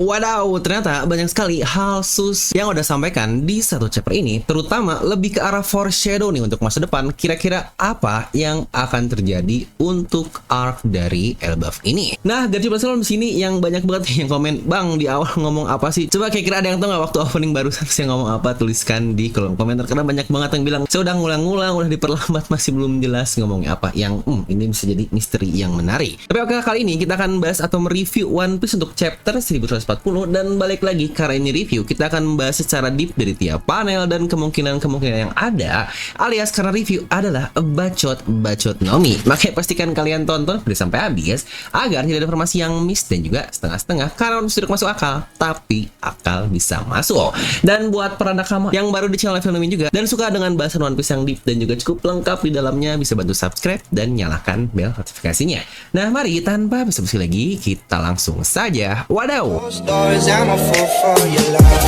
Wadaw, ternyata banyak sekali hal sus yang udah sampaikan di satu chapter ini, terutama lebih ke arah foreshadow nih untuk masa depan. Kira-kira apa yang akan terjadi untuk arc dari Elbaf ini? Nah, Garci Barcelona di sini yang banyak banget yang komen, "Bang, di awal ngomong apa sih?" Coba kira-kira ada yang tahu nggak waktu opening barusan saya ngomong apa? Tuliskan di kolom komentar karena banyak banget yang bilang, "Saya udah ngulang-ngulang, udah diperlambat, masih belum jelas ngomongnya apa." Yang ini bisa jadi misteri yang menarik. Tapi oke, kali ini kita akan bahas atau mereview One Piece untuk chapter 1140, dan balik lagi karena ini review, kita akan membahas secara deep dari tiap panel dan kemungkinan-kemungkinan yang ada, alias karena review adalah bacot Nomi. Makanya pastikan kalian tonton sampai habis agar tidak ada informasi yang miss dan juga setengah-setengah, karena sudah masuk akal tapi akal bisa masuk. Dan buat para nakama yang baru di channel Film Nomi juga dan suka dengan bahasan One Piece yang deep dan juga cukup lengkap di dalamnya, bisa bantu subscribe dan nyalakan bel notifikasinya. Nah, mari tanpa basa-basi lagi kita langsung saja. Wadaw. I'm a fool for your love.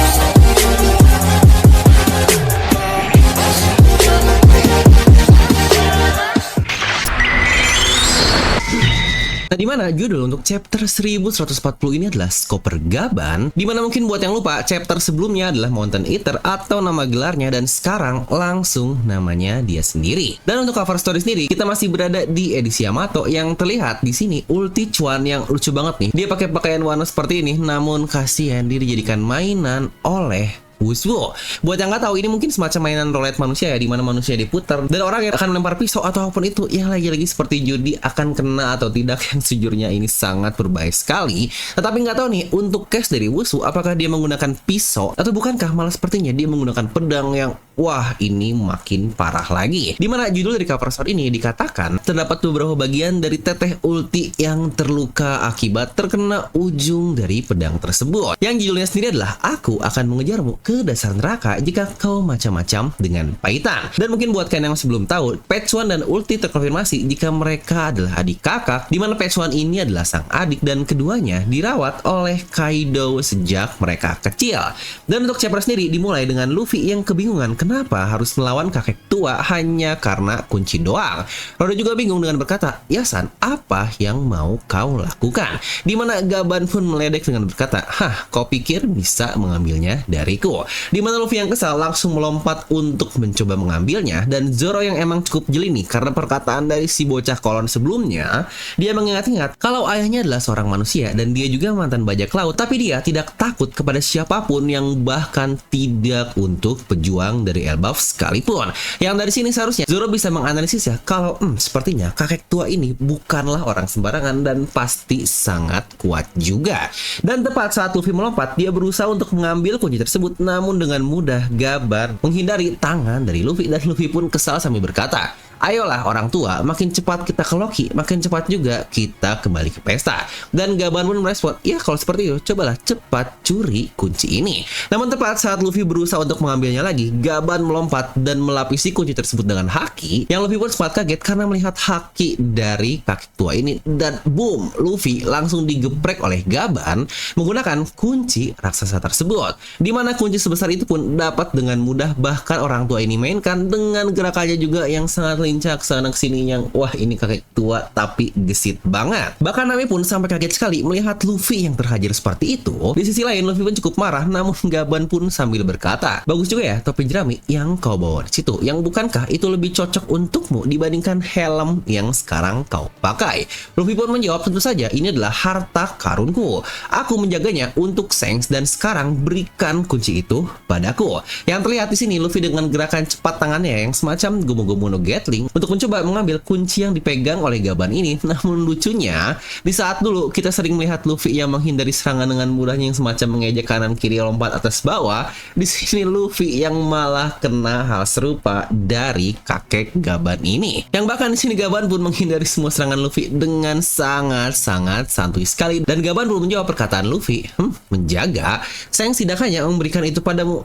Nah, dimana judul untuk chapter 1140 ini adalah Skopper Gaban, dimana mungkin buat yang lupa, chapter sebelumnya adalah Mountain Eater atau nama gelarnya, dan sekarang langsung namanya dia sendiri. Dan untuk cover story sendiri, kita masih berada di edisi Yamato yang terlihat di sini Ulti Chuan yang lucu banget nih. Dia pakai pakaian warna seperti ini, namun kasihan dia dijadikan mainan oleh Wuswo. Buat yang nggak tahu, ini mungkin semacam mainan roulette manusia ya, di mana manusia diputar dan orang yang akan melempar pisau atau apapun itu yang lagi-lagi seperti judi akan kena atau tidak, yang sejujurnya ini sangat berbahaya sekali. Tetapi nggak tahu nih untuk case dari Wuswo, apakah dia menggunakan pisau atau bukankah malah sepertinya dia menggunakan pedang yang wah, ini makin parah lagi. Dimana judul dari cover story ini dikatakan terdapat beberapa bagian dari teteh Ulti yang terluka akibat terkena ujung dari pedang tersebut. Yang judulnya sendiri adalah "Aku akan mengejarmu ke dasar neraka jika kau macam-macam dengan Paitan." Dan mungkin buat kalian yang masih belum tahu, Petsuan dan Ulti terkonfirmasi jika mereka adalah adik kakak, dimana Petsuan ini adalah sang adik dan keduanya dirawat oleh Kaido sejak mereka kecil. Dan untuk chapter sendiri dimulai dengan Luffy yang kebingungan kenapa harus melawan kakek tua hanya karena kunci doang. Rodo juga bingung dengan berkata, "Yasan, apa yang mau kau lakukan?" Dimana Gaban pun meledek dengan berkata, "Hah, kau pikir bisa mengambilnya dariku?" Dimana Luffy yang kesal langsung melompat untuk mencoba mengambilnya, dan Zoro yang emang cukup jeli nih karena perkataan dari si bocah kolon sebelumnya, dia mengingat-ingat kalau ayahnya adalah seorang manusia dan dia juga mantan bajak laut, tapi dia tidak takut kepada siapapun, yang bahkan tidak untuk pejuang dari Elbaf sekalipun. Yang dari sini seharusnya Zoro bisa menganalisis ya kalau sepertinya kakek tua ini bukanlah orang sembarangan dan pasti sangat kuat juga. Dan tepat saat Luffy melompat, dia berusaha untuk mengambil kunci tersebut, namun dengan mudah Gaban menghindari tangan dari Luffy, dan Luffy pun kesal sambil berkata, "Ayolah orang tua, makin cepat kita ke Loki, makin cepat juga kita kembali ke pesta." Dan Gaban pun merespon, "Ya kalau seperti itu, cobalah cepat curi kunci ini." Namun tepat saat Luffy berusaha untuk mengambilnya lagi, Gaban melompat dan melapisi kunci tersebut dengan haki, yang Luffy pun sempat kaget karena melihat haki dari kakek tua ini, dan boom, Luffy langsung digeprek oleh Gaban menggunakan kunci raksasa tersebut. Dimana kunci sebesar itu pun dapat dengan mudah bahkan orang tua ini mainkan dengan gerakannya juga yang sangat lincah kesana kesini, yang wah, ini kakek tua tapi gesit banget. Bahkan Nami pun sampai kaget sekali melihat Luffy yang terhajar seperti itu. Di sisi lain Luffy pun cukup marah, namun Gaban pun sambil berkata, "Bagus juga ya topi jerami yang kau bawa di situ, yang bukankah itu lebih cocok untukmu dibandingkan helm yang sekarang kau pakai?" Luffy pun menjawab, "Tentu saja ini adalah harta karunku. Aku menjaganya untuk Shanks dan sekarang berikan kunci itu padaku." Yang terlihat di sini Luffy dengan gerakan cepat tangannya yang semacam Gomu-Gomu no Gatling untuk mencoba mengambil kunci yang dipegang oleh Gaban ini. Namun lucunya, di saat dulu kita sering melihat Luffy yang menghindari serangan dengan mudahnya yang semacam mengejek kanan kiri lompat atas bawah, di sini Luffy yang malah kena hal serupa dari kakek Gaban ini. Yang bahkan di sini Gaban pun menghindari semua serangan Luffy dengan sangat-sangat santuy sekali, dan Gaban pun menjawab perkataan Luffy, "Menjaga? Sayang tidak hanya memberikan itu padamu."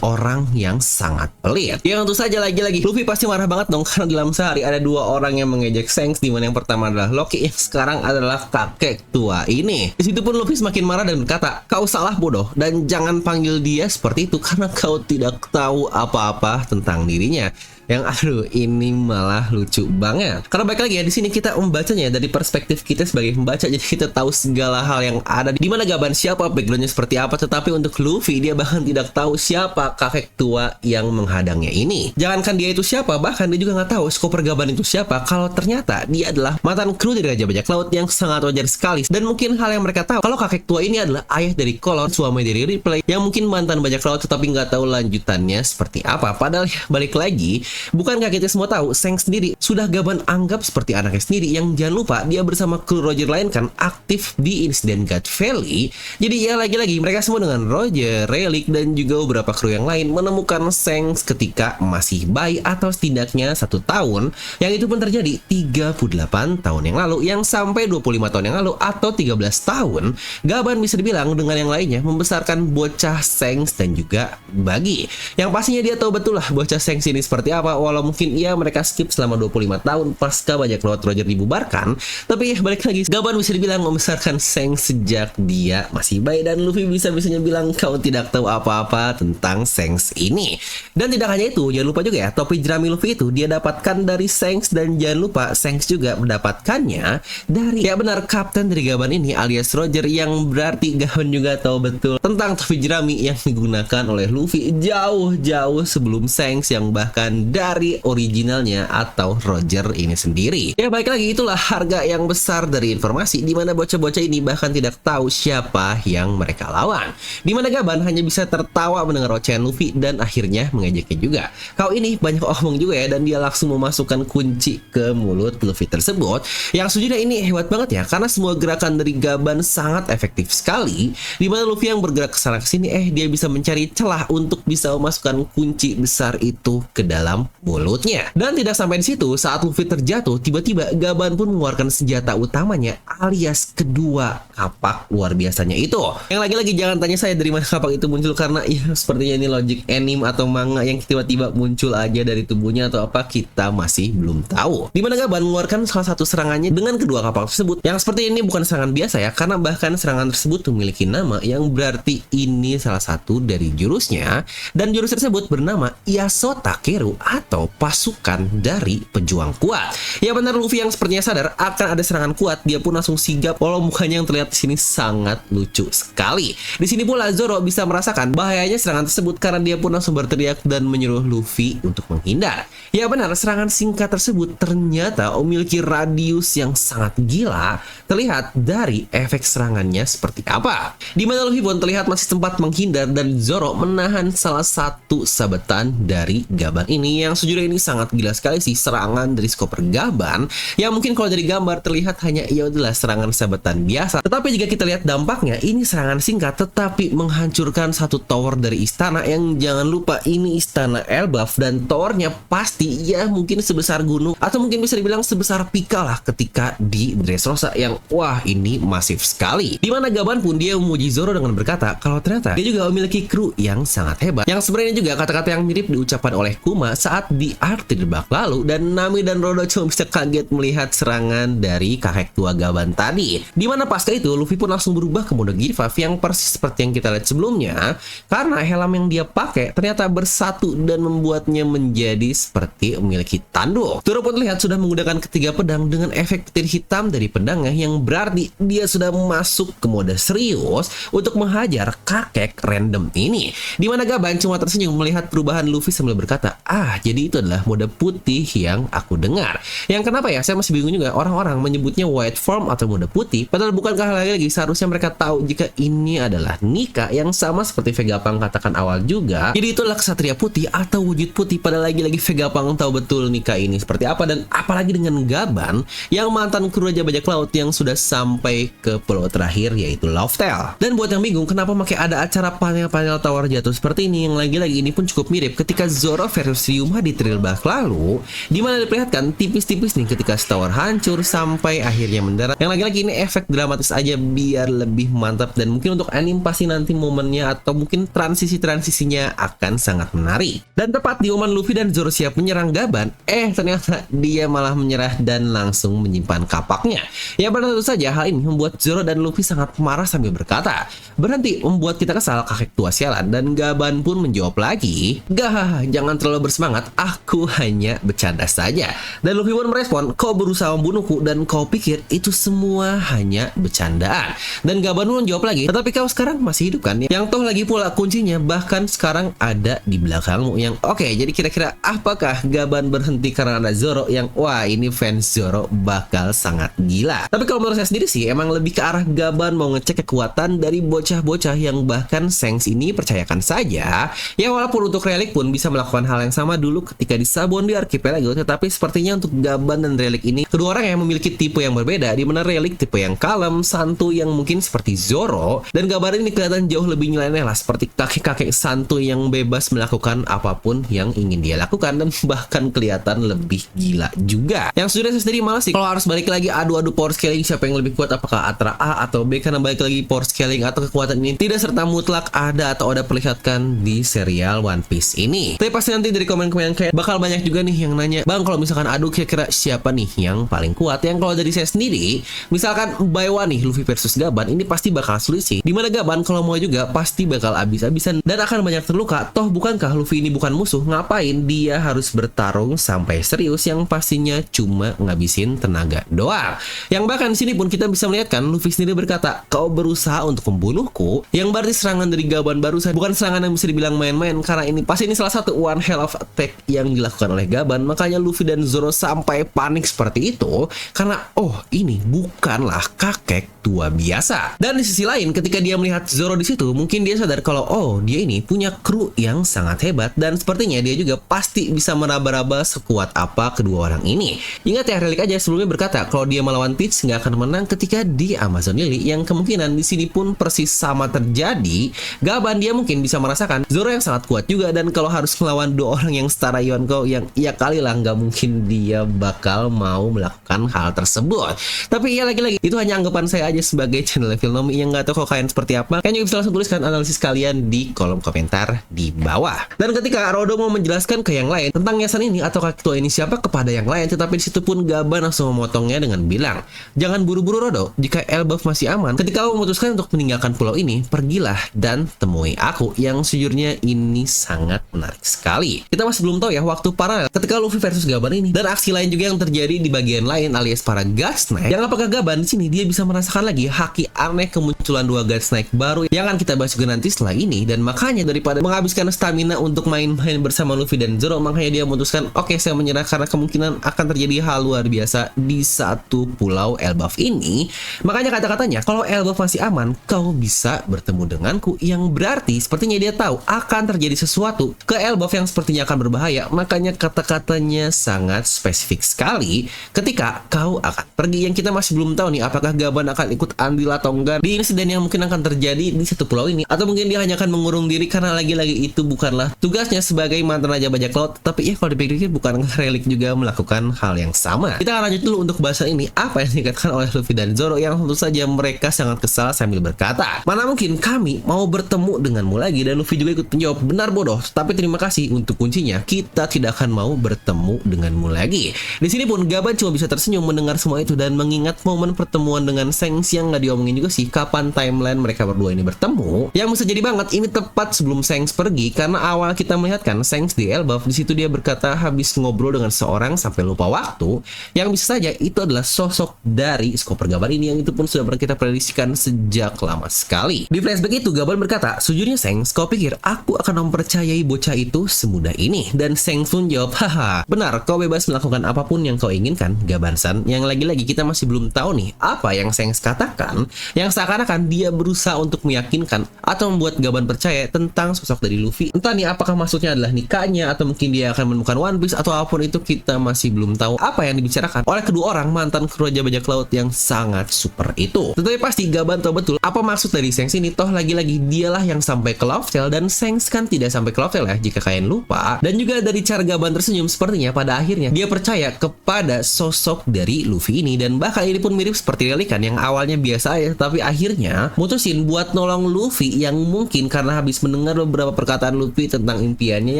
Orang yang sangat pelit. Ya tentu saja lagi-lagi Luffy pasti marah banget dong, karena dalam sehari ada dua orang yang mengejek Shanks, di mana yang pertama adalah Loki, yang sekarang adalah kakek tua ini. Di situ pun Luffy semakin marah dan berkata, "Kau salah bodoh, dan jangan panggil dia seperti itu karena kau tidak tahu apa-apa tentang dirinya." Yang aduh ini malah lucu banget. Karena baik lagi ya di sini kita membacanya dari perspektif kita sebagai pembaca, jadi kita tahu segala hal yang ada di mana Gaban, siapa backgroundnya seperti apa. Tetapi untuk Luffy dia bahkan tidak tahu siapa kakek tua yang menghadangnya ini. Jangankan dia itu siapa, bahkan dia juga nggak tahu Chopper Gaban itu siapa. Kalau ternyata dia adalah mantan kru dari Raja Bajak Laut yang sangat wajar sekali. Dan mungkin hal yang mereka tahu kalau kakek tua ini adalah ayah dari Color, suami dari Ripley yang mungkin mantan bajak laut tetapi nggak tahu lanjutannya seperti apa. Padahal ya, balik lagi, bukankah kita semua tahu Shanks sendiri sudah Gaban anggap seperti anaknya sendiri, yang jangan lupa dia bersama kru Roger lain kan aktif di insiden God Valley. Jadi ya lagi-lagi mereka semua dengan Roger, Relic dan juga beberapa kru yang lain menemukan Shanks ketika masih bayi atau setidaknya 1 tahun, yang itu pun terjadi 38 tahun yang lalu, yang sampai 25 tahun yang lalu atau 13 tahun Gaban bisa dibilang dengan yang lainnya membesarkan bocah Shanks dan juga Buggy. Yang pastinya dia tahu betul lah bocah Shanks ini seperti apa, walau mungkin ya mereka skip selama 25 tahun pasca bajak laut Roger dibubarkan. Tapi ya balik lagi, Gaban bisa dibilang membesarkan Shanks sejak dia masih bayi, dan Luffy bisa-bisanya bilang kau tidak tahu apa-apa tentang Shanks ini. Dan tidak hanya itu, jangan lupa juga ya topi jerami Luffy itu dia dapatkan dari Shanks, dan jangan lupa Shanks juga mendapatkannya dari ya benar kapten dari Gaban ini alias Roger, yang berarti Gaban juga tahu betul tentang topi jerami yang digunakan oleh Luffy jauh-jauh sebelum Shanks yang bahkan dari originalnya atau Roger ini sendiri. Ya baik lagi, itulah harga yang besar dari informasi di mana bocah-bocah ini bahkan tidak tahu siapa yang mereka lawan. Di mana Gaban hanya bisa tertawa mendengar ocehan Luffy dan akhirnya mengejeknya juga. Kau ini banyak omong juga ya, dan dia langsung memasukkan kunci ke mulut Luffy tersebut. Yang sejujurnya ini hebat banget ya, karena semua gerakan dari Gaban sangat efektif sekali. Di mana Luffy yang bergerak ke sana ke sini dia bisa mencari celah untuk bisa memasukkan kunci besar itu ke dalam mulutnya. Dan tidak sampai di situ, saat Luffy terjatuh, tiba-tiba Gaban pun mengeluarkan senjata utamanya alias kedua kapak luar biasanya itu. Yang lagi-lagi jangan tanya saya dari mana kapak itu muncul, karena ya sepertinya ini logic anime atau manga yang tiba-tiba muncul aja dari tubuhnya atau apa, kita masih belum tahu. Di mana Gaban mengeluarkan salah satu serangannya dengan kedua kapal tersebut, yang seperti ini bukan serangan biasa ya, karena bahkan serangan tersebut memiliki nama yang berarti ini salah satu dari jurusnya, dan jurus tersebut bernama Yasota Takeru atau pasukan dari pejuang kuat. Ya benar, Luffy yang sepertinya sadar akan ada serangan kuat, dia pun langsung sigap walau mukanya yang terlihat di sini sangat lucu sekali. Di sini pula Zoro bisa merasakan bahayanya serangan tersebut karena dia pun langsung berteriak dan menyuruh Luffy untuk menghindar. Ya benar, serangan singkat tersebut ternyata memiliki radius yang sangat gila, terlihat dari efek serangannya seperti apa. Di mana Luffy pun terlihat masih sempat menghindar dan Zoro menahan salah satu sabetan dari Gaban ini, yang sejujurnya ini sangat gila sekali sih serangan dari Chopper Gaban, yang mungkin kalau dari gambar terlihat hanya ya adalah serangan sabetan biasa. Tetapi jika kita lihat dampaknya, ini serangan singkat tetapi menghancurkan satu tower dari istana, yang jangan lupa ini istana Elbaf, dan towernya pasti ya mungkin sebesar gunung atau mungkin bisa dibilang sebesar Pika lah ketika di Dressrosa, yang wah ini masif sekali. Dimana Gaban pun dia memuji Zoro dengan berkata kalau ternyata dia juga memiliki kru yang sangat hebat, yang sebenarnya juga kata-kata yang mirip diucapkan oleh Kuma saat di arc di bak lalu, dan Nami dan Rodo cuma bisa kaget melihat serangan dari kakek tua Gaban tadi. Dimana pasca itu Luffy pun langsung berubah ke mode Gear 5 yang persis seperti yang kita lihat sebelumnya, karena helm yang dia pakai ternyata bersatu dan membuatnya menjadi seperti memiliki tanduk. Zoro pun terlihat sudah menggunakan ketiga pedang dengan efek petir hitam dari pedangnya, yang berarti dia sudah masuk ke mode serius untuk menghajar kakek random ini. Dimana Gaban cuma tersenyum melihat perubahan Luffy sambil berkata, jadi itu adalah mode putih yang aku dengar. Yang kenapa ya, saya masih bingung juga orang-orang menyebutnya white form atau mode putih, padahal bukankah lagi seharusnya mereka tahu jika ini adalah Nika, yang sama seperti Vegapunk katakan awal juga. Jadi itulah kesatria putih atau wujud putih, padahal lagi-lagi Vegapunk tahu betul Nika ini seperti apa. Dan apalagi dengan Gaban yang mantan kru Raja Bajak Laut yang sudah sampai ke pulau terakhir yaitu Loftel. Dan buat yang bingung kenapa makin ada acara panel-panel tower jatuh seperti ini, yang lagi-lagi ini pun cukup mirip ketika Zoro versus Ryuma di Trail bak lalu, dimana diperlihatkan tipis-tipis nih ketika tower hancur sampai akhirnya mendarat. Yang lagi-lagi ini efek dramatis aja biar lebih mantap, dan mungkin untuk anime pasti nanti momennya atau mungkin transisi-transisinya akan sangat menarik. Dan tepat di momen Luffy dan Zoro siap menyerang Gaban, ternyata dia malah menyerah dan langsung menyimpan kapaknya. Ya benar, tentu saja hal ini membuat Zoro dan Luffy sangat marah sambil berkata, berhenti membuat kita kesal kakek tua sialan. Dan Gaban pun menjawab lagi, gah, jangan terlalu bersemangat, banget, aku hanya bercanda saja. Dan Luffy pun merespon, kau berusaha membunuhku dan kau pikir itu semua hanya bercandaan. Dan Gaban pun jawab lagi, tetapi kau sekarang masih hidup kan? Yang toh lagi pula kuncinya bahkan sekarang ada di belakangmu. Yang oke, jadi kira-kira apakah Gaban berhenti karena ada Zoro yang wah ini fans Zoro bakal sangat gila. Tapi kalau menurut saya sendiri sih emang lebih ke arah Gaban mau ngecek kekuatan dari bocah-bocah yang bahkan Shanks ini percayakan saja ya walaupun untuk Relic pun bisa melakukan hal yang sama dulu ketika di Sabon di Archipelago, tetapi sepertinya untuk Gaban dan Relic ini kedua orang yang memiliki tipe yang berbeda, di mana Relic tipe yang kalem, santuy yang mungkin seperti Zoro, dan Gaban ini kelihatan jauh lebih nyeleneh lah seperti kakek-kakek santuy yang bebas melakukan apapun yang ingin dia lakukan dan bahkan kelihatan lebih gila juga. Yang sudah saya sendiri malas sih kalau harus balik lagi adu-adu power scaling siapa yang lebih kuat, apakah Atra A atau B, karena balik lagi power scaling atau kekuatan ini tidak serta mutlak ada atau ada perlihatkan di serial One Piece ini. Tapi pasti nanti dari komen-komen yang kayak bakal banyak juga nih yang nanya, bang kalau misalkan adu kira-kira siapa nih yang paling kuat? Yang kalau dari saya sendiri, misalkan by one nih Luffy versus Gaban, ini pasti bakal sulit sih. Dimana Gaban kalau mau juga pasti bakal habis-habisan dan akan banyak terluka. Toh bukankah Luffy ini bukan musuh? Ngapain dia harus bertarung sampai serius yang pastinya cuma ngabisin tenaga doang? Yang bahkan di sini pun kita bisa melihat kan Luffy sendiri berkata, kau berusaha untuk membunuhku, yang berarti serangan dari Gaban barusan bukan serangan yang bisa dibilang main-main, karena ini pasti ini salah satu one hell of attack yang dilakukan oleh Gaban. Makanya Luffy dan Zoro sampai panik seperti itu karena oh ini bukanlah kakek tua biasa. Dan di sisi lain ketika dia melihat Zoro di situ, mungkin dia sadar kalau oh dia ini punya kru yang sangat hebat dan sepertinya dia juga pasti bisa meraba-raba sekuat apa kedua orang ini. Ingat ya, Relic aja sebelumnya berkata kalau dia melawan Teach nggak akan menang ketika di Amazon Lily, yang kemungkinan di sini pun persis sama terjadi. Gaban dia mungkin bisa merasakan Zoro yang sangat kuat juga, dan kalau harus melawan dua orang yang setara Yonko yang ya kali lah nggak mungkin dia bakal mau melakukan hal tersebut. Tapi ya lagi-lagi itu hanya anggapan saya aja sebagai channel Filmnomi yang nggak tahu kalau kalian seperti apa. Kalian juga bisa langsung tuliskan analisis kalian di kolom komentar di bawah. Dan ketika Rodo mau menjelaskan ke yang lain tentang Yasan ini atau kakek tua ini siapa kepada yang lain, tetapi di situ pun Gaban langsung memotongnya dengan bilang, jangan buru-buru Rodo, jika Elbaf masih aman, ketika kamu memutuskan untuk meninggalkan pulau ini, pergilah dan temui aku. Yang sejujurnya ini sangat menarik sekali. Kita masih belum tahu ya waktu paralel ketika Luffy versus Gaban ini dan aksi lain juga yang terjadi di bagian lain alias para God Snake. Yang apakah Gaban di sini dia bisa merasakan lagi haki aneh kemunculan dua God Snake baru yang akan kita bahas juga nanti setelah ini. Dan makanya daripada menghabiskan stamina untuk main-main bersama Luffy dan Zoro, makanya dia memutuskan oke, saya menyerah karena kemungkinan akan terjadi hal luar biasa di satu pulau Elbaf ini. Makanya kata-katanya kalau Elbaf masih aman, kau bisa bertemu denganku, yang berarti sepertinya dia tahu akan terjadi sesuatu ke Elbaf yang sepertinya akan berbahaya. Makanya kata-katanya sangat spesifik sekali ketika kau akan pergi, yang kita masih belum tahu nih apakah Gaban akan ikut andil atau enggak di insiden yang mungkin akan terjadi di satu pulau ini, atau mungkin dia hanya akan mengurung diri karena lagi-lagi itu bukanlah tugasnya sebagai mantan raja bajak laut. Tapi ya kalau dipikir-pikir bukan Relic juga melakukan hal yang sama. Kita akan lanjut dulu untuk bahasan ini, apa yang dikatakan oleh Luffy dan Zoro yang tentu saja mereka sangat kesal sambil berkata, mana mungkin kami mau bertemu denganmu lagi. Dan Luffy juga ikut menjawab, benar bodoh, tapi terima kasih untuk kuncinya, kita tidak akan mau bertemu denganmu lagi. Di sini pun Gaban cuma bisa tersenyum mendengar semua itu dan mengingat momen pertemuan dengan Shanks yang nggak diomongin juga sih kapan timeline mereka berdua ini bertemu. Yang bisa jadi banget ini tepat sebelum Shanks pergi, karena awal kita melihat kan Shanks di Elbaf, di situ dia berkata habis ngobrol dengan seorang sampai lupa waktu, yang bisa saja itu adalah sosok dari Chopper Gaban ini, yang itu pun sudah pernah kita prediksikan sejak lama sekali. Di flashback itu Gaban berkata, sejujurnya Shanks, kau pikir aku akan mempercayai bocah itu semudah ini? Dan Shanks pun jawab, haha, benar, kau bebas melakukan apapun yang kau inginkan, Gaban-san. Yang lagi-lagi kita masih belum tahu nih apa yang Shanks katakan, yang seakan-akan dia berusaha untuk meyakinkan atau membuat Gaban percaya tentang sosok dari Luffy. Entah nih apakah maksudnya adalah nikahnya, atau mungkin dia akan menemukan One Piece, atau apapun itu kita masih belum tahu apa yang dibicarakan oleh kedua orang mantan kru raja bajak laut yang sangat super itu. Tetapi pasti Gaban tahu betul apa maksud dari Shanks ini. Toh lagi-lagi dialah yang sampai ke Love-Tale, dan Shanks kan tidak sampai ke Love-Tale ya jika kalian lupa. Dan juga dari cara Gaban tersenyum, sepertinya pada akhirnya dia percaya kepada sosok dari Luffy ini. Dan bahkan ini pun mirip seperti Relic kan, yang awal awalnya biasa aja, tapi akhirnya mutusin buat nolong Luffy yang mungkin karena habis mendengar beberapa perkataan Luffy tentang impiannya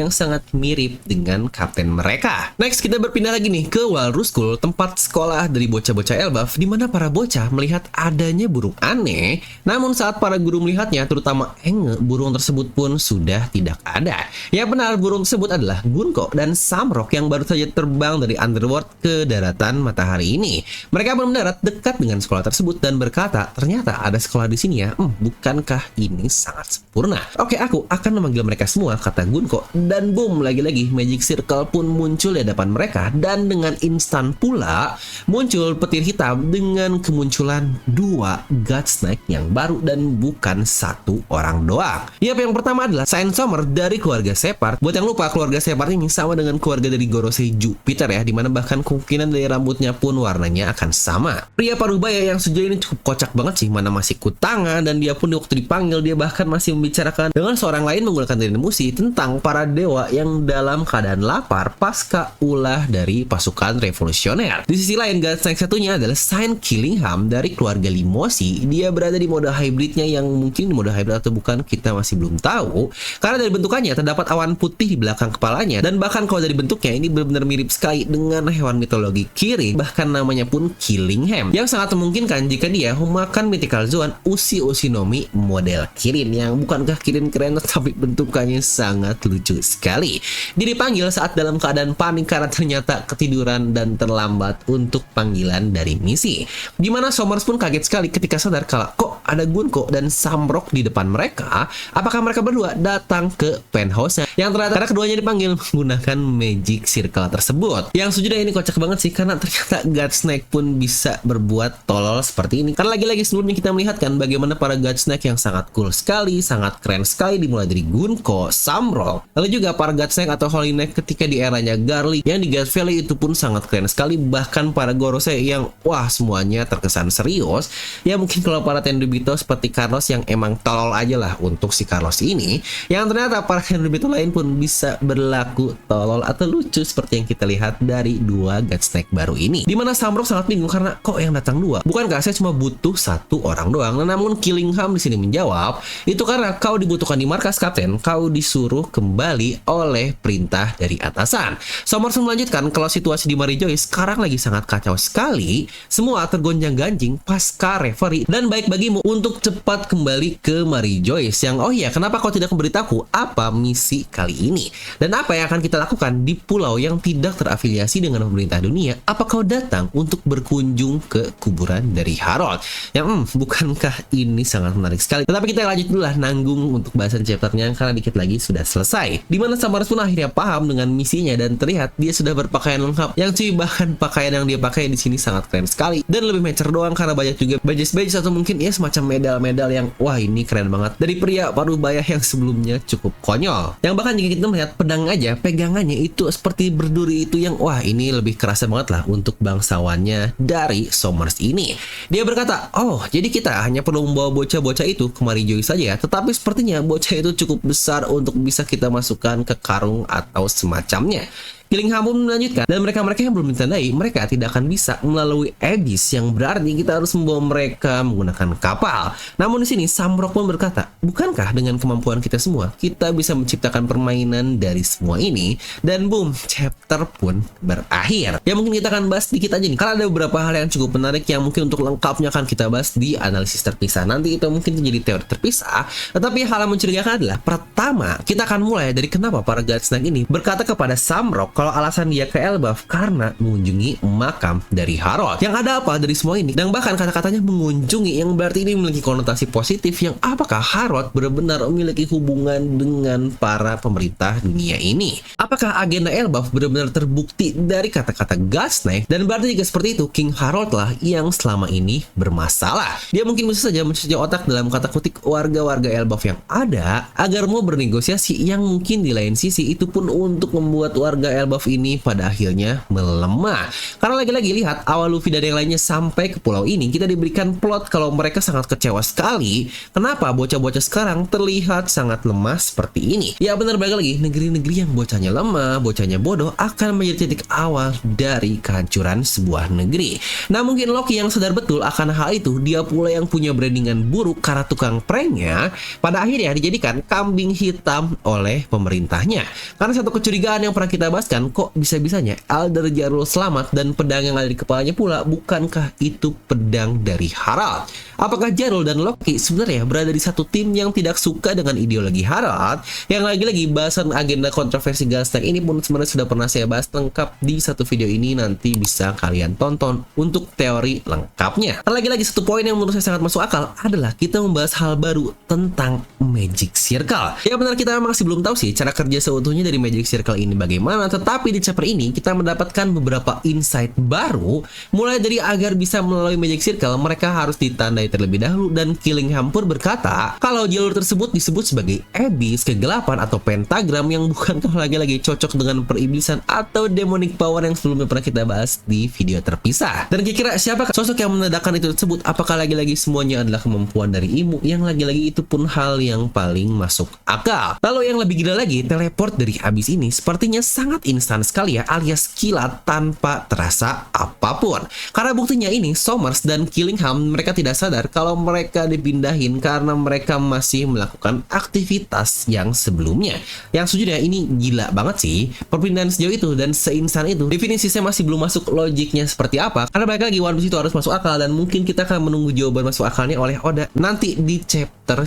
yang sangat mirip dengan kapten mereka. Next, kita berpindah lagi nih ke Walrus School, tempat sekolah dari bocah-bocah Elbaf, di mana para bocah melihat adanya burung aneh. Namun saat para guru melihatnya, terutama Enge, burung tersebut pun sudah tidak ada. Ya benar, burung tersebut adalah Gunko dan Samrock yang baru saja terbang dari Underworld ke daratan matahari ini. Mereka pun mendarat dekat dengan sekolah tersebut dan berkata, ternyata ada sekolah di sini ya. Bukankah ini sangat sempurna? Oke, aku akan memanggil mereka semua, kata Gunko. Dan boom, lagi-lagi Magic Circle pun muncul di hadapan mereka. Dan dengan instan pula muncul petir hitam dengan kemunculan 2 God Snake yang baru dan bukan satu orang doang. Yap, yang pertama adalah Saint Summer dari keluarga Separ. Buat yang lupa, keluarga Separ ini sama dengan keluarga dari Gorosei Jupiter ya, dimana bahkan kemungkinan dari rambutnya pun warnanya akan sama. Pria parubaya yang sejauh ini cukup kocak banget sih, mana masih kutanga, dan dia pun waktu dipanggil dia bahkan masih membicarakan dengan seorang lain menggunakan diri emosi tentang para dewa yang dalam keadaan lapar pasca ulah dari pasukan revolusioner. Di sisi lain, God Snake satunya adalah Saint Killingham dari keluarga Limosi. Dia berada di mode hybridnya yang mungkin mode hybrid atau bukan kita masih belum tahu, karena dari bentukannya terdapat awan putih di belakang kepalanya, dan bahkan kalau dari bentuknya ini benar-benar mirip sekali dengan hewan mitologi Kirin, bahkan namanya pun Killingham, yang sangat memungkinkan jika dia memakan mythical zone Ushi Ushinomi model Kirin, yang bukankah Kirin keren tapi bentukannya sangat lucu sekali. Dia dipanggil saat dalam keadaan panik karena ternyata ketiduran dan terlambat untuk panggilan dari misi, dimana Somers pun kaget sekali ketika sadar kalau kok ada Gunko dan Samrock di depan mereka. Apakah mereka berdua datang ke penthouse-nya, yang ternyata karena keduanya dipanggil menggunakan Magic Circle tersebut. Yang sejujurnya ini kocak banget sih, karena ternyata God Snake pun bisa berbuat tolol seperti ini. Karena lagi-lagi sebelumnya kita melihatkan bagaimana para God Snake yang sangat cool sekali, sangat keren sekali, dimulai dari Gunko, Samrock, lalu juga para God Snake atau Holy Knight ketika di eranya Garlic yang di God Valley itu pun sangat keren sekali. Bahkan para Gorosei yang wah semuanya terkesan serius. Ya mungkin kalau para Tenryubito seperti Carlos yang emang tolol aja lah untuk si Carlos ini, yang ternyata para Tenryubito lain pun bisa berlaku tolol atau lucu seperti yang kita lihat dari 2 God Snake baru ini. Dimana Samrock sangat bingung karena kok yang datang 2? Bukankah saya cuma butuh 1 orang doang? Namun Killingham di sini menjawab, itu karena kau dibutuhkan di markas kapten, kau disuruh kembali oleh perintah dari atasan. Somers melanjutkan kalau situasi di Marijoy sekarang lagi sangat kacau sekali, semua tergonjang-ganjing pasca referee, dan baik bagimu untuk cepat kembali ke Marijoy. Yang oh iya, kenapa kau tidak memberitahu apa misi kali ini dan apa yang akan kita lakukan di pulau yang tidak terafiliasi dengan pemerintah dunia? Apa kau datang untuk berkunjung ke kuburan dari Harold? Yang bukankah ini sangat menarik sekali? Tetapi kita lanjut dulu lah nanggung untuk bahasan chapternya karena dikit lagi sudah selesai. Dimana Samars pun akhirnya paham dengan misinya dan terlihat dia sudah berpakaian lengkap. Yang cuy, bahkan pakaian yang dia pakai di sini sangat keren sekali dan lebih mature doang karena banyak juga badges atau mungkin ya semacam medal-medal yang wah ini keren banget dari pria parubaya yang sebelumnya cukup konyol. Yang bahkan jika kita melihat pedang aja pegangannya itu seperti berduri itu yang wah ini lebih kerasa banget lah untuk bangsawannya dari Somers ini. Dia berkata, oh jadi kita hanya perlu membawa bocah-bocah itu ke Marijoy saja ya, tetapi sepertinya bocah itu cukup besar untuk bisa kita masukkan ke karung atau semacamnya. Killingham pun melanjutkan, dan mereka-mereka yang belum ditandai, mereka tidak akan bisa melalui Abyss, yang berarti kita harus membawa mereka menggunakan kapal. Namun di sini Samrock pun berkata, bukankah dengan kemampuan kita semua, kita bisa menciptakan permainan dari semua ini? Dan boom, chapter pun berakhir. Ya mungkin kita akan bahas sedikit aja nih, karena ada beberapa hal yang cukup menarik yang mungkin untuk lengkapnya akan kita bahas di analisis terpisah. Nanti itu mungkin jadi teori terpisah, tetapi hal yang mencurigakan adalah, pertama, kita akan mulai dari kenapa para God Snake ini berkata kepada Samrock kalau alasan dia ke Elbaf karena mengunjungi makam dari Harold. Yang ada apa dari semua ini? Dan bahkan kata-katanya mengunjungi, yang berarti ini memiliki konotasi positif, yang apakah Harold benar-benar memiliki hubungan dengan para pemerintah dunia ini? Apakah agenda Elbaf benar-benar terbukti dari kata-kata God Snake? Dan berarti jika seperti itu, King Harold lah yang selama ini bermasalah. Dia mungkin bisa saja mencuci otak dalam kata kutip warga-warga Elbaf yang ada agar mau bernegosiasi, yang mungkin di lain sisi itu pun untuk membuat warga Elbaf Elbaf ini pada akhirnya melemah. Karena lagi-lagi lihat awal Luffy dan yang lainnya sampai ke pulau ini, kita diberikan plot kalau mereka sangat kecewa sekali. Kenapa bocah-bocah sekarang terlihat sangat lemah seperti ini? Ya benar, balik lagi, negeri-negeri yang bocahnya lemah, bocahnya bodoh akan menjadi titik awal dari kehancuran sebuah negeri. Nah mungkin Loki yang sadar betul akan hal itu, dia pula yang punya brandingan buruk karena tukang pranknya pada akhirnya dijadikan kambing hitam oleh pemerintahnya. Karena satu kecurigaan yang pernah kita bahaskan, kok bisa-bisanya Elder Jarul selamat dan pedang yang ada di kepalanya pula bukankah itu pedang dari Harald? Apakah Jarul dan Loki sebenarnya berada di satu tim yang tidak suka dengan ideologi Harald? Yang lagi-lagi bahasan agenda kontroversi Galsnack ini pun sebenarnya sudah pernah saya bahas lengkap di satu video ini, nanti bisa kalian tonton untuk teori lengkapnya. Dan lagi-lagi satu poin yang menurut saya sangat masuk akal adalah kita membahas hal baru tentang Magic Circle. Ya benar, kita masih belum tahu sih cara kerja seutuhnya dari Magic Circle ini bagaimana, tetapi di chapter ini kita mendapatkan beberapa insight baru, mulai dari agar bisa melalui Magic Circle mereka harus ditandai terlebih dahulu, dan Killingham pun berkata kalau jalur tersebut disebut sebagai abyss, kegelapan atau pentagram yang bukankah lagi-lagi cocok dengan periblisan atau demonic power yang sebelumnya pernah kita bahas di video terpisah. Dan kira-kira siapa sosok yang menandakan itu tersebut? Apakah lagi-lagi semuanya adalah kemampuan dari Imu, yang lagi-lagi itu pun hal yang paling masuk akal. Lalu yang lebih gila lagi, teleport dari abyss ini sepertinya sangat instan sekali ya, alias kilat tanpa terasa apapun. Karena buktinya ini Somers dan Killingham mereka tidak sadar kalau mereka dipindahin karena mereka masih melakukan aktivitas yang sebelumnya. Yang sejujurnya ini gila banget sih perpindahan sejauh itu dan seinstan itu. Definisi saya masih belum masuk logiknya seperti apa, karena balik lagi One Piece itu harus masuk akal, dan mungkin kita akan menunggu jawaban masuk akalnya oleh Oda nanti di chapter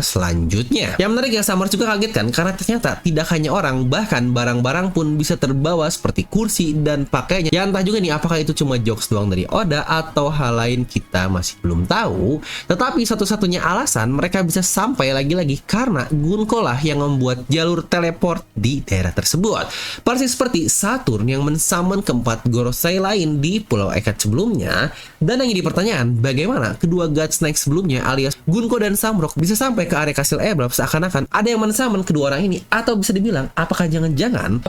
selanjutnya. Yang menarik ya, Somers juga kaget kan karena ternyata tidak hanya orang, bahkan barang-barang pun bisa terbawa seperti kursi dan pakaiannya. Ya entah juga nih apakah itu cuma jokes doang dari Oda atau hal lain, kita masih belum tahu. Tetapi satu-satunya alasan mereka bisa sampai lagi-lagi karena Gunko lah yang membuat jalur teleport di daerah tersebut. Persis seperti Saturn yang mensummon keempat Gorosei lain di Pulau Ekat sebelumnya. Dan yang jadi pertanyaan, bagaimana kedua God Snake sebelumnya alias Gunko dan Samrock bisa sampai ke area Kastil Elbaf seakan-akan ada yang mensummon kedua orang ini? Atau bisa dibilang apakah jangan-jangan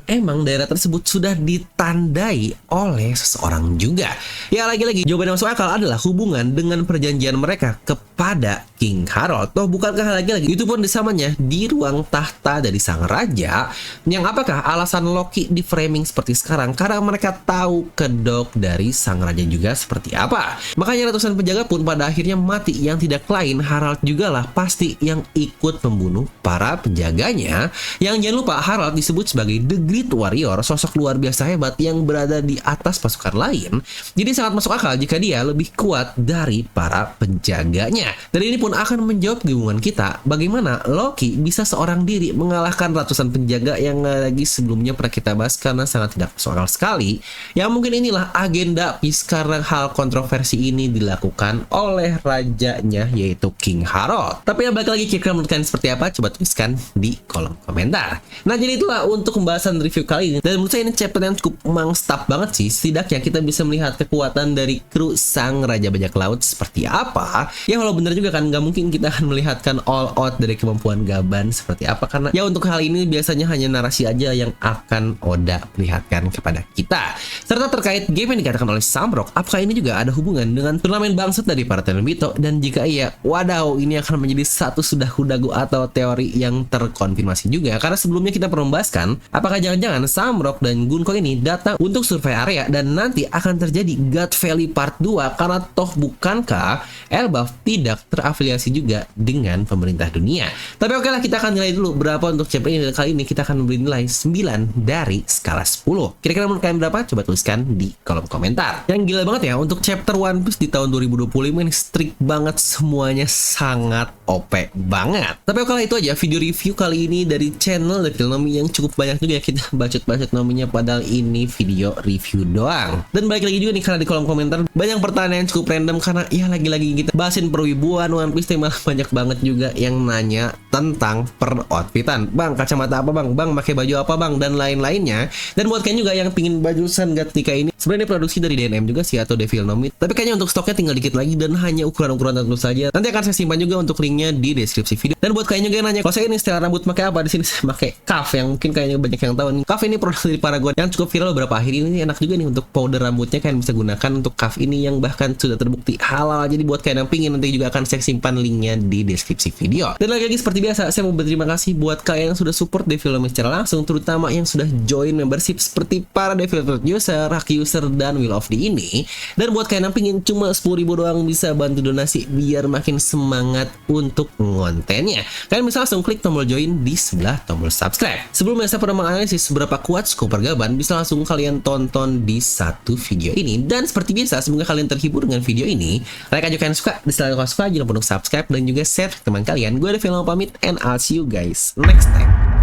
emang daerah tersebut sudah ditandai oleh seseorang juga? Ya lagi-lagi jawaban yang masuk akal adalah hubungan dengan perjanjian mereka kepada King Harold. Toh bukankah lagi-lagi itu pun disamanya di ruang tahta dari sang raja? Yang apakah alasan Loki di framing seperti sekarang? Karena mereka tahu kedok dari sang raja juga seperti apa. Makanya ratusan penjaga pun pada akhirnya mati, yang tidak lain Harald juga lah pasti yang ikut membunuh para penjaganya. Yang jangan lupa Harald disebut sebagai The Great Warrior, sosok luar biasa hebat yang berada di atas pasukan lain. Jadi sangat masuk akal jika dia lebih kuat dari para penjaganya. Dan ini pun akan menjawab kebingungan kita, bagaimana Loki bisa seorang diri mengalahkan ratusan penjaga yang lagi sebelumnya pernah kita bahas karena sangat tidak masuk akal sekali. Yang mungkin inilah agenda Peace karena hal kontroversi ini dilakukan oleh rajanya yaitu King Harold. Tapi ya balik lagi, kira-kira menurut kalian seperti apa? Coba tuliskan di kolom komentar. Nah jadi itulah untuk pembahasan review kali ini, dan menurut saya ini chapter yang cukup mangstap banget sih. Setidaknya kita bisa melihat kekuatan dari kru sang Raja Bajak Laut seperti apa. Ya kalau bener juga kan, nggak mungkin kita akan melihatkan all out dari kemampuan Gaban seperti apa, karena ya untuk hal ini biasanya hanya narasi aja yang akan Oda perlihatkan kepada kita. Serta terkait game yang dikatakan oleh Samrock, apakah ini juga ada hubungan dengan turnamen bangsat dari para Tenryubito? Dan jika iya, wadaw, ini akan menjadi satu sudah hudagu atau teori yang terkonfirmasi juga, karena sebelumnya kita pernah membahaskan apakah jangan-jangan Samrock dan Gunko ini datang untuk survei area dan nanti akan terjadi God Valley Part 2, karena toh bukankah Elbaf tidak terafiliasi juga dengan pemerintah dunia. Tapi oke lah, kita akan nilai dulu berapa untuk chapter ini. Kali ini kita akan memberi nilai 9 dari skala 10. Kira-kira menurut kalian berapa? Coba tuliskan di kolom komentar. Yang gila banget ya, untuk chapter One Piece di tahun 2025 ini strict banget, semuanya sangat OP banget. Tapi oke lah, itu aja video review kali ini dari channel Devil Nomi yang cukup banyak juga ya kita bacot-bacot nominya, padahal ini video review doang. Dan balik lagi juga nih, karena di kolom komentar banyak pertanyaan yang cukup random, karena ya lagi-lagi kita bahasin perwibuan One Piece habis malah banyak banget juga yang nanya tentang per outfitan. Bang, kacamata apa bang? Bang, pakai baju apa bang? Dan lain-lainnya. Dan buat kalian juga yang pingin baju Sangatika ini, sebenarnya ini produksi dari DNM juga sih atau Devil Nomid. Tapi kayaknya untuk stoknya tinggal dikit lagi dan hanya ukuran-ukuran tertentu saja. Nanti akan saya simpan juga untuk linknya di deskripsi video. Dan buat kalian juga yang nanya, kalau saya ini style rambut pakai apa? Di sini saya pakai Kaf yang mungkin kayaknya banyak yang tahu nih. Kaf ini produk dari Paragon yang cukup viral beberapa akhir ini, enak juga nih untuk powder rambutnya, kalian bisa gunakan untuk Kaf ini yang bahkan sudah terbukti halal. Jadi buat kalian yang pingin, nanti juga akan saya simpan linknya di deskripsi video. Dan lagi-lagi seperti biasa, saya mau berterima kasih buat kalian yang sudah support Devil Nomid secara langsung, terutama yang sudah join membership seperti para Devil user, Hak user, dan Will of the ini. Dan buat kalian yang pingin cuma 10.000 doang bisa bantu donasi biar makin semangat untuk kontennya. Kalian bisa langsung klik tombol join di sebelah tombol subscribe. Sebelumnya saya pernah menganalisis seberapa kuat skop pergaban, bisa langsung kalian tonton di satu video ini. Dan seperti biasa, semoga kalian terhibur dengan video ini. Like aja kalian suka, dislike kalau suka, jangan lupa untuk subscribe dan juga share ke teman kalian. Gue Devil Nomid pamit and I'll see you guys next time.